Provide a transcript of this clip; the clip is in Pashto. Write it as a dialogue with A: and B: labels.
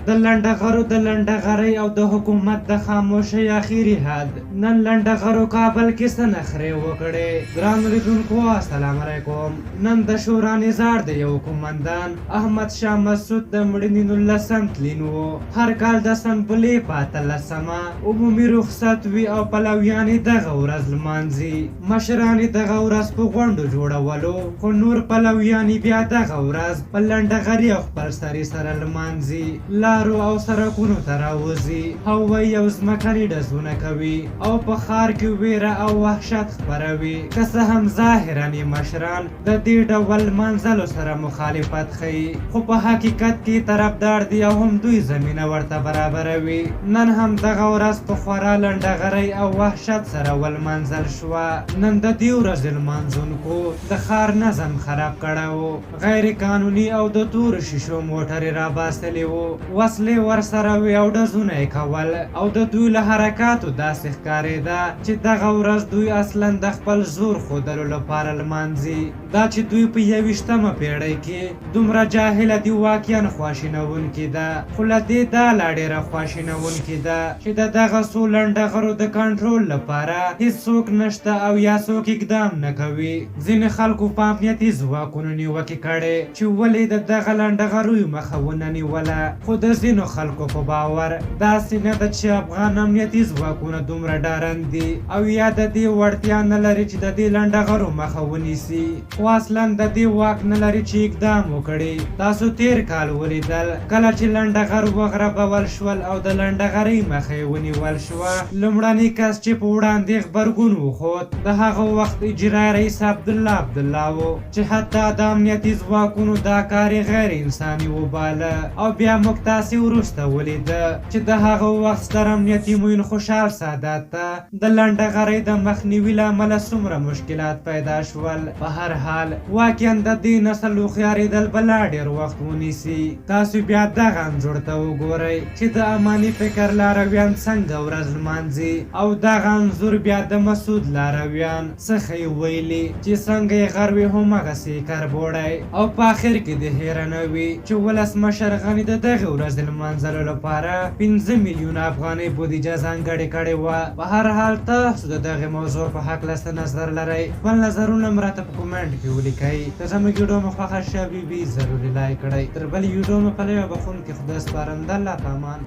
A: د لنډغرو د لنډغرۍ او د حکومت د خاموشۍ اخیری حد. نن لنډغرو کابل کې څه نخرې وکړې. ګرانو لیدونکو السلام علیکم. نن د شورا نظار د یو قومندان احمد شاه مسعود د مړینې 19 تلین و. هر کال د سنبلې په 18مه عمومي رخصت وي او پلویان یې دغه ورځ لمانځي. مشران یې دغه ورځ په غونډو جوړولو، خو نور پلویان یې بیا دغه ورځ په لنډغري او خپلسري سره لمانځي. لارو او سړکونو ته راوځي، هوایي او ځمکني ډزونه کوي او په ښار کې ویره او وحشت خپروي. که څه هم ظاهراً یې مشران د دې ډول لمانځلو سره مخالفت ښیي، خو په حقیقت کې طرفدار دي او هم دوی زمینه ورته برابروي. نن هم دغه ورځ په خورا لنډغرۍ او وحشت سره ولمانځل شوه. نن د دې ورځې لمانځونکو د ښار نظم خراب کړی و. غیر قانوني او د تورو شیشو موټرې راباسلې وو، وسلې ورسره وې او ډزونه یې کول، او د دوی له حرکاتو داسې ښکارېده چې دغه ورځ دوی اصلا د خپل زور ښودلو لپاره لمانځي. دا چې دوی په 21مه پېړۍ کې دومره جاهله دي واقعا خواشینونکې ده، خو له دې دا لا ډېره خواشینونکې ده چې د دغه څو لنډغرو د کنټرول لپاره هېڅوک نشته او یا څوک اقدام نه کوي. ځینې خلکو په امنیتي ځواکونو نیوکې کړې چې ولې د دغه لنډغرویو مخه ونه نیوله، خو د ځینو خلکو په باور داسې نه ده چې افغان امنیتي ځواکونه دومره ډارن دي او یا د دې وړتیا نه لري چې د دې لنډغرو مخه ونیسي، خو اصلا د دې واک نه لري چې اقدام وکړي. تاسو تیر کال ولیدل کله چې لنډغر وغربول شول او د لنډغرۍ مخه یې ونیول شوه. لومړنی کس چې په وړاندې غبرګون وښود د هغه وخت اجرایي رئیس عبدالله و چې حتی د امنیتي ځواکونو دا کار غیر انساني وباله. او بیا موږ تاسې وروسته ولیده چې د هغه وخت ستر امنیتي معین خوشحال سادات ته د لنډغرۍ د مخنیوي له امله څومره مشکلات پیدا شول. په هر حال واقعا د دې نسل هوښیارېدل به لا ډېر وخت ونیسي. تاسو بیا دغه انځور ته وګورئ چې د اماني فکر لارویان څنګه ورځ لمانځي، او دغه انځور بیا د مسعود لارویان څخه یې ویلي چې څنګه یې غروي هماغسې کربوړی، او په آخر کې د حیرانه وي چې ولسمشر غني د دغې ورځې لمانځلو لپاره 15 میلیونه افغانۍ بودیجه ځانګړې کړې وه. په هر حال تاسو د دغې موضوع په هکله څه نظر لرئ؟ خپل نظرونه مو راته په کومنټ کې ولیکئ. که زموږ ویډیو مو خوښه شوې وي ضروري لایک کړئ. تر بلې ویډیو مو په لویه بخښونکي خدای سپارم. د الله په امان.